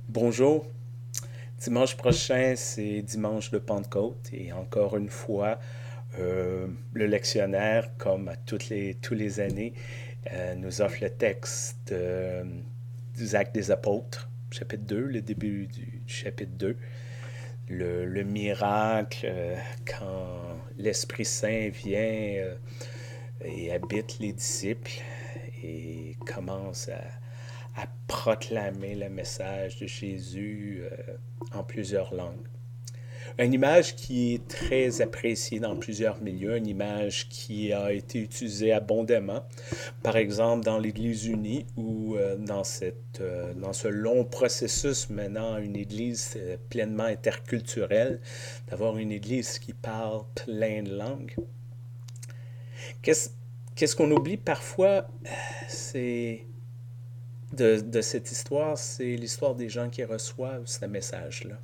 Bonjour. Dimanche prochain, c'est dimanche de Pentecôte et encore une fois, le lectionnaire, comme à tous les années, nous offre le texte des Actes des Apôtres, chapitre 2, le début du chapitre 2, le miracle quand l'Esprit Saint vient et habite les disciples et commence à proclamer le message de Jésus en plusieurs langues. Une image qui est très appréciée dans plusieurs milieux, une image qui a été utilisée abondamment, par exemple dans l'Église unie ou dans ce long processus menant à une Église pleinement interculturelle, d'avoir une Église qui parle plein de langues. Qu'est-ce Qu'est-ce qu'on oublie parfois, c'est de cette histoire, c'est l'histoire des gens qui reçoivent ce message-là.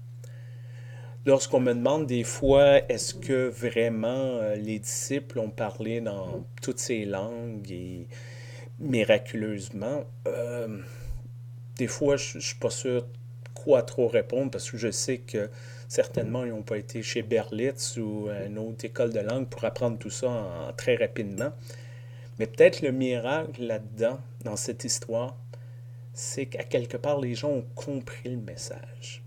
Lorsqu'on me demande des fois, est-ce que vraiment les disciples ont parlé dans toutes ces langues et miraculeusement, des fois, je ne suis pas sûr quoi trop répondre parce que je sais que certainement, ils n'ont pas été chez Berlitz ou à une autre école de langue pour apprendre tout ça très rapidement. Mais peut-être le miracle là-dedans, dans cette histoire, c'est qu'à quelque part, les gens ont compris le message.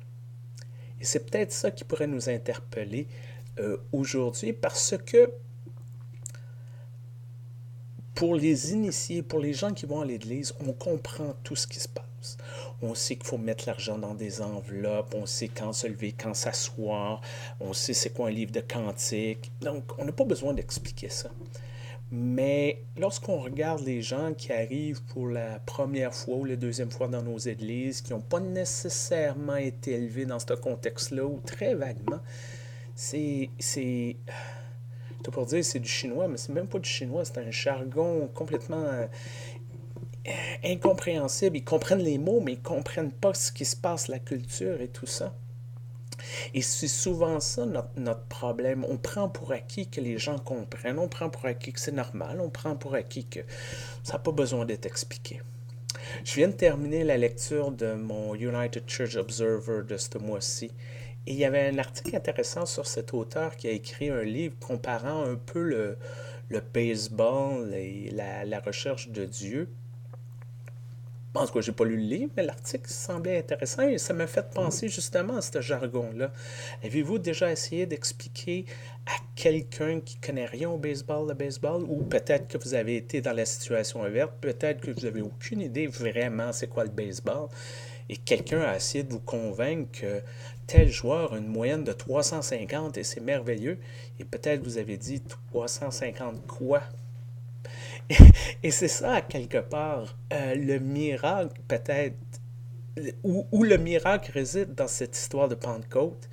Et c'est peut-être ça qui pourrait nous interpeller aujourd'hui parce que pour les initiés, pour les gens qui vont à l'église, on comprend tout ce qui se passe. On sait qu'il faut mettre l'argent dans des enveloppes, on sait quand se lever, quand s'asseoir, on sait c'est quoi un livre de cantique. Donc, on n'a pas besoin d'expliquer ça. Mais lorsqu'on regarde les gens qui arrivent pour la première fois ou la deuxième fois dans nos églises, qui n'ont pas nécessairement été élevés dans ce contexte-là ou très vaguement, c'est tout pour dire c'est du chinois, mais c'est même pas du chinois, c'est un jargon complètement incompréhensible. Ils comprennent les mots, mais ils comprennent pas ce qui se passe, la culture et tout ça. Et c'est souvent ça notre problème. On prend pour acquis que les gens comprennent, on prend pour acquis que c'est normal, on prend pour acquis que ça n'a pas besoin d'être expliqué. Je viens de terminer la lecture de mon United Church Observer de ce mois-ci. Et il y avait un article intéressant sur cet auteur qui a écrit un livre comparant un peu le baseball et la recherche de Dieu. En tout cas, j'ai pas lu le livre, mais l'article semblait intéressant et ça m'a fait penser justement à ce jargon-là. Avez-vous déjà essayé d'expliquer à quelqu'un qui connaît rien au baseball, le baseball, ou peut-être que vous avez été dans la situation inverse, peut-être que vous n'avez aucune idée vraiment c'est quoi le baseball, et quelqu'un a essayé de vous convaincre que tel joueur a une moyenne de 350 et c'est merveilleux, et peut-être vous avez dit 350 quoi? Et c'est ça, à quelque part, le miracle, peut-être, où le miracle réside dans cette histoire de Pentecôte.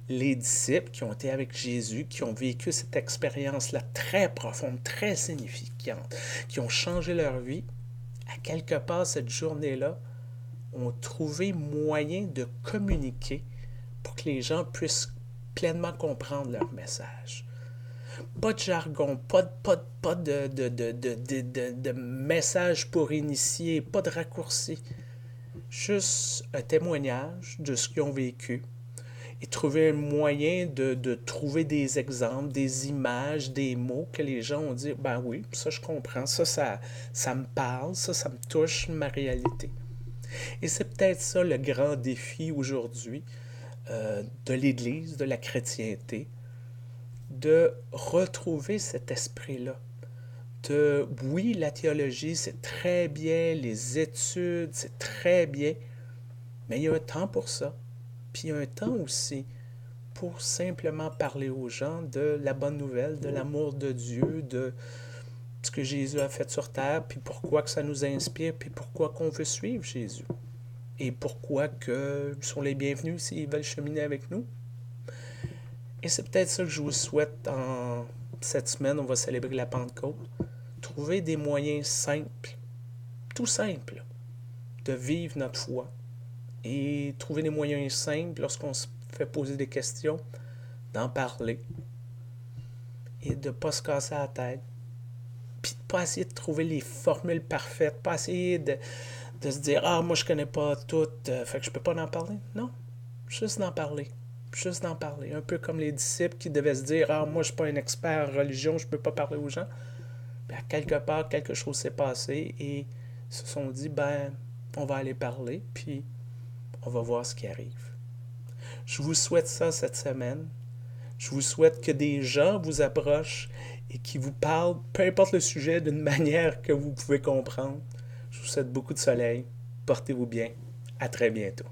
Les disciples qui ont été avec Jésus, qui ont vécu cette expérience-là très profonde, très significante, qui ont changé leur vie, à quelque part, cette journée-là, ont trouvé moyen de communiquer pour que les gens puissent pleinement comprendre leur message. Pas de jargon, pas de message pour initier, pas de raccourci. Juste un témoignage de ce qu'ils ont vécu et trouver un moyen de trouver des exemples, des images, des mots que les gens ont dit, ben oui, ça je comprends, ça me parle, ça me touche ma réalité. Et c'est peut-être ça le grand défi aujourd'hui de l'Église, de la chrétienté, de retrouver cet esprit-là. Oui, la théologie, c'est très bien, les études, c'est très bien, mais il y a un temps pour ça. Puis il y a un temps aussi pour simplement parler aux gens de la bonne nouvelle, de l'amour de Dieu, de ce que Jésus a fait sur terre, puis pourquoi que ça nous inspire, puis pourquoi qu'on veut suivre Jésus. Et pourquoi que ils sont les bienvenus s'ils veulent cheminer avec nous. Et c'est peut-être ça que je vous souhaite en cette semaine. On va célébrer la Pentecôte. Trouver des moyens simples, tout simples, de vivre notre foi. Et trouver des moyens simples lorsqu'on se fait poser des questions, d'en parler. Et de ne pas se casser la tête. Puis de ne pas essayer de trouver les formules parfaites, pas essayer de se dire, ah, moi, je connais pas tout, fait que je peux pas en parler. Non, juste d'en parler. Juste d'en parler. Un peu comme les disciples qui devaient se dire, ah, moi, je suis pas un expert en religion, je peux pas parler aux gens. Puis à quelque part, quelque chose s'est passé et ils se sont dit, ben, on va aller parler, puis on va voir ce qui arrive. Je vous souhaite ça cette semaine. Je vous souhaite que des gens vous approchent et qui vous parlent, peu importe le sujet, d'une manière que vous pouvez comprendre. Je vous souhaite beaucoup de soleil. Portez-vous bien. À très bientôt.